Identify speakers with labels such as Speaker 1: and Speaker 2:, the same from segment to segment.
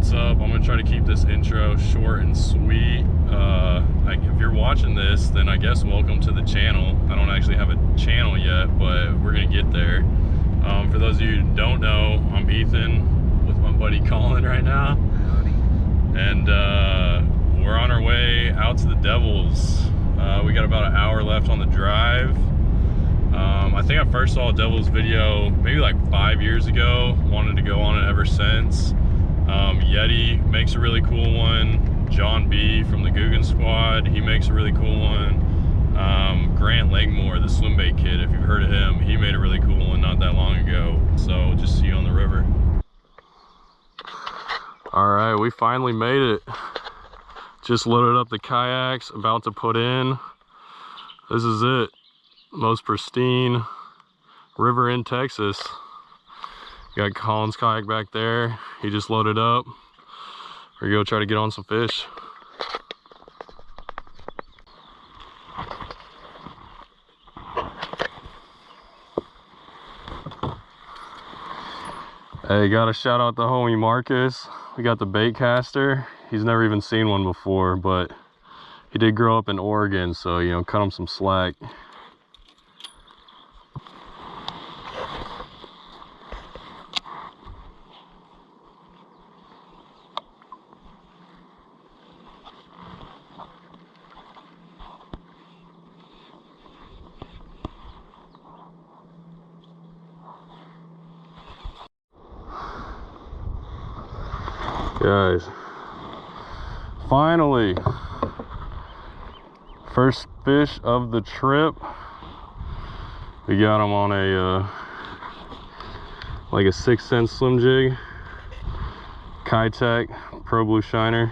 Speaker 1: what's up? I'm gonna try to keep this intro short and sweet. If you're watching this, then I guess welcome to the channel. I don't actually have a channel yet, but we're gonna get there. For those of you who don't know, I'm Ethan with my buddy Collin right now. And we're on our way out to the Devils. We got about an hour left on the drive. I think I first saw a Devils video maybe like 5 years ago. Wanted to go on it ever since. Yeti makes a really cool one. John B from the Guggen Squad, he makes a really cool one. Grant Langmore, the swim bait kid, if you've heard of him, he made a really cool one not that long ago. So just see you on the river. All right, we finally made it. Just loaded up the kayaks, about to put in. This is it. Most pristine river in Texas. Got Collin's kayak back there. He just loaded up. We're gonna go try to get on some fish. Hey, gotta shout out the homie Marcus. We got the bait caster. He's never even seen one before, but he did grow up in Oregon, so you know, cut him some slack. Guys, finally, first fish of the trip. We got him on a like a 6 cent slim jig, Kitech Pro Blue Shiner.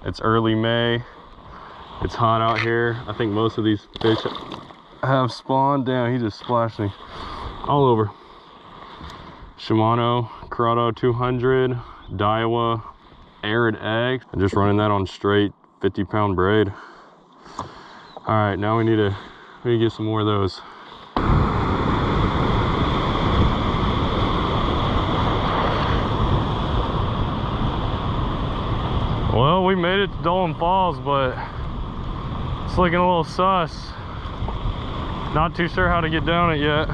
Speaker 1: It's early May. It's hot out here. I think most of these fish have spawned. Damn, he just splashed me all over. Shimano Corrado 200 Daiwa Arid Egg. I'm just running that on straight 50-pound braid. All right, now we need to get some more of those. Well, we made it to Dolan Falls, but it's looking a little sus. Not too sure how to get down it yet.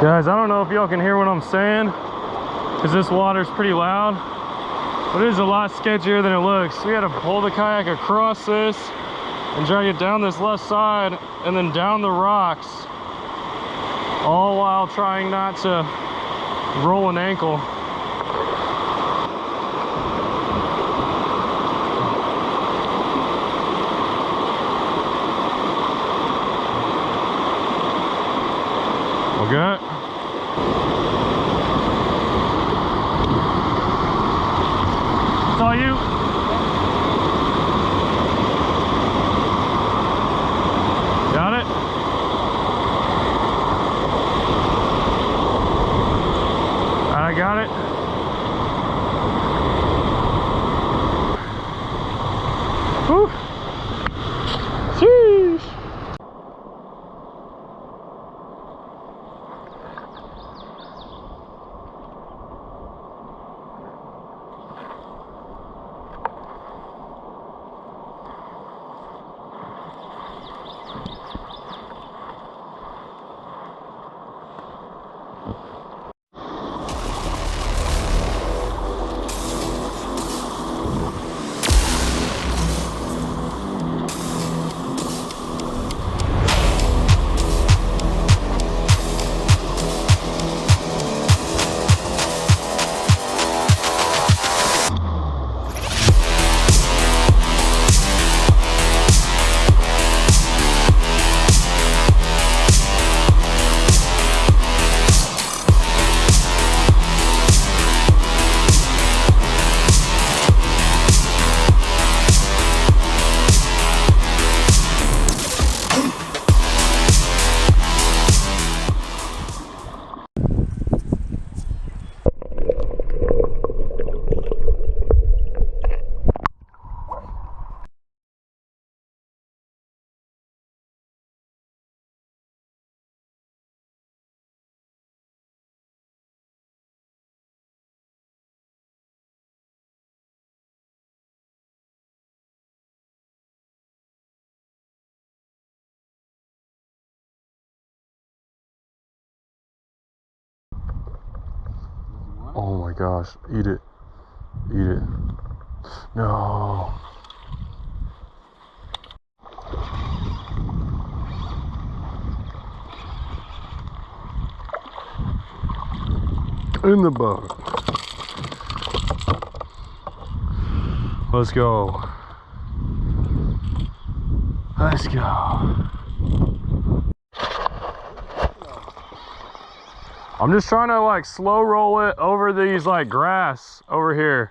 Speaker 1: Guys, I don't know if y'all can hear what I'm saying, because this water's pretty loud, but it is a lot sketchier than it looks. We had to pull the kayak across this and drag it down this left side and then down the rocks, all while trying not to roll an ankle. Okay. It's all you. Got it? I got it. Whew. Sheesh. Oh my gosh, eat it. Eat it. No. In the boat. Let's go. Let's go. I'm just trying to like slow roll it over these like grass over here.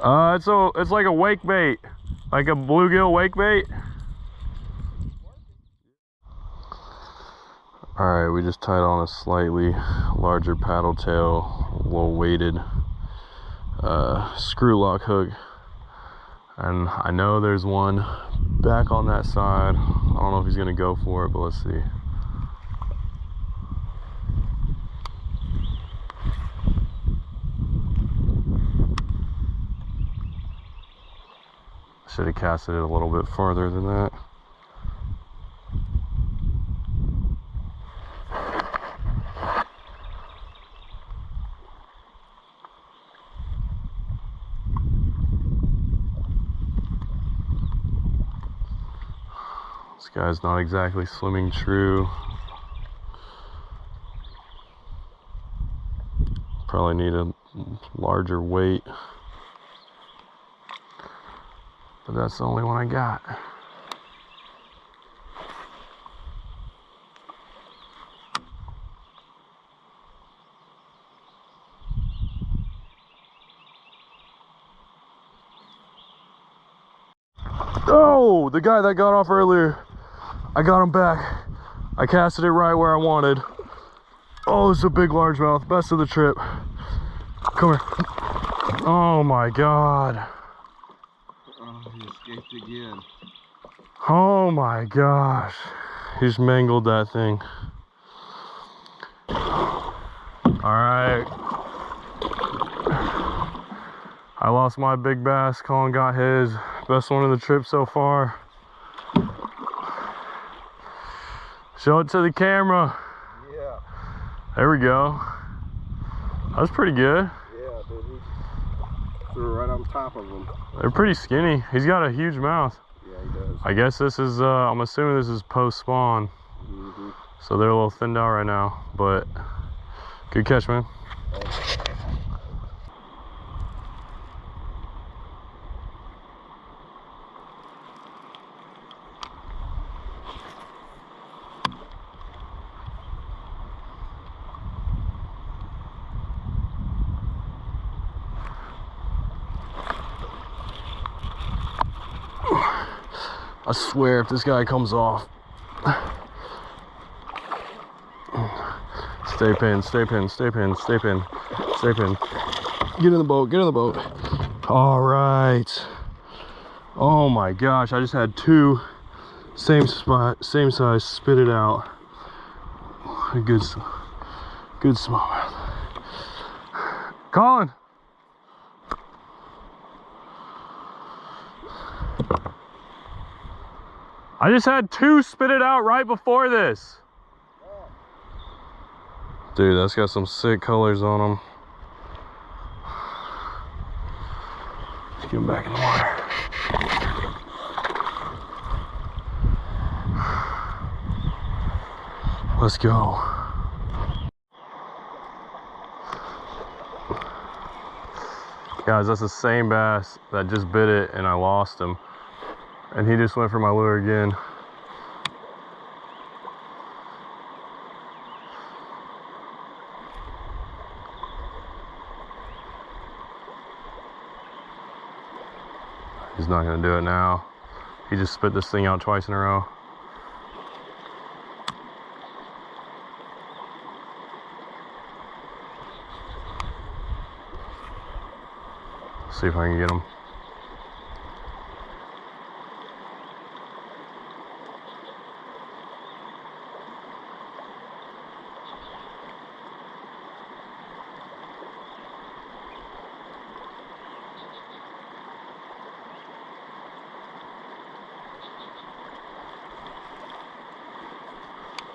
Speaker 1: It's like a wake bait, like a bluegill wake bait. All right, we just tied on a slightly larger paddle tail, a little weighted screw lock hook, and I know there's one back on that side. I don't know if he's gonna go for it, but let's see. Should have casted it a little bit farther than that. This guy's not exactly swimming true. Probably need a larger weight. But that's the only one I got. Oh, the guy that got off earlier, I got him back. I casted it right where I wanted. Oh, it's a big largemouth, best of the trip. Come here. Oh my God.
Speaker 2: Oh, he escaped again.
Speaker 1: Oh my gosh. He's mangled that thing. All right. I lost my big bass. Collin got his. Best one of the trip so far. Show it to the camera.
Speaker 2: Yeah.
Speaker 1: There we go. That's pretty good.
Speaker 2: Yeah, dude. He threw right on top of him.
Speaker 1: They're pretty skinny. He's got a huge mouth.
Speaker 2: Yeah, he does.
Speaker 1: I guess this is, I'm assuming this is post-spawn.
Speaker 2: Mm-hmm.
Speaker 1: So they're a little thinned out right now, but good catch, man. I swear if this guy comes off. Stay pinned, stay pinned, stay pinned, stay pinned, stay pinned. Get in the boat, get in the boat. All right. Oh my gosh, I just had two same spot, same size, spit it out. Good smallmouth. Collin. I just had two spit it out right before this. Dude, that's got some sick colors on them. Let's get him back in the water. Let's go. Guys, that's the same bass that just bit it and I lost him. And he just went for my lure again. He's not gonna do it now. He just spit this thing out twice in a row. See if I can get him.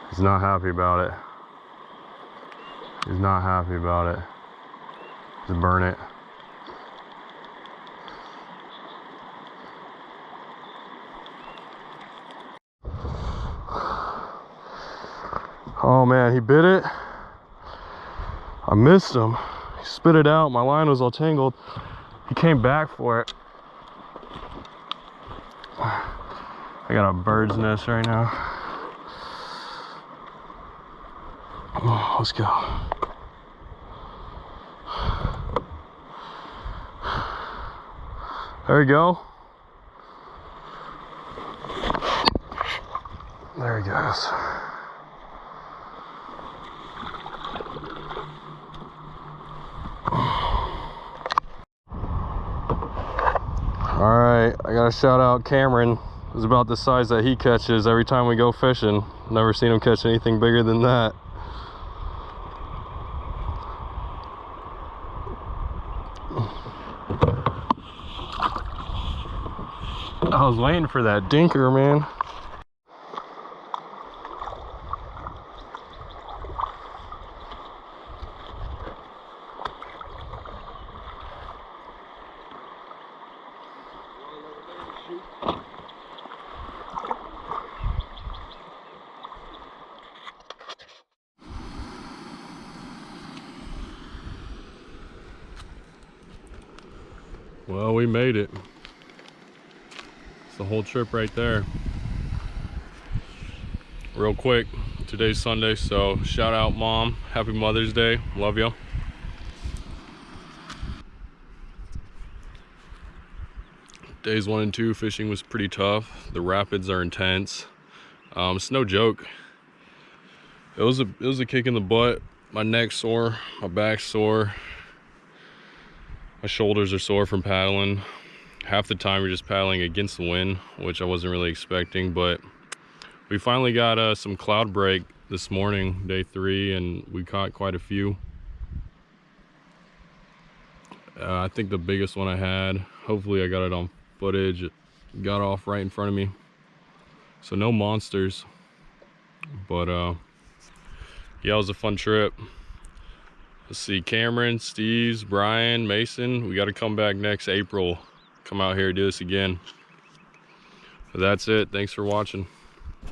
Speaker 1: He's not happy about it. He's not happy about it. Just burn it. Oh man, he bit it. I missed him. He spit it out. My line was all tangled. He came back for it. I got a bird's nest right now. Oh, let's go. There you go. There he goes. All right, I gotta shout out Cameron. It's about the size that he catches every time we go fishing. Never seen him catch anything bigger than that. I was waiting for that dinker, man. Well, we made it. It's the whole trip right there. Real quick, today's Sunday, so shout out Mom. Happy Mother's Day. Love you. Days 1 and 2 fishing was pretty tough. The rapids are intense. It's no joke. It was a kick in the butt. My neck's sore, my back's sore. My shoulders are sore from paddling. Half the time you're just paddling against the wind, which I wasn't really expecting, but we finally got some cloud break this morning, day 3, and we caught quite a few. I think the biggest one I had, hopefully I got it on footage, it got off right in front of me. So no monsters, but yeah, it was a fun trip. Let's see, Cameron, Steve's, Brian, Mason, we got to come back next April. Come out here, do this again. But that's it. Thanks for watching.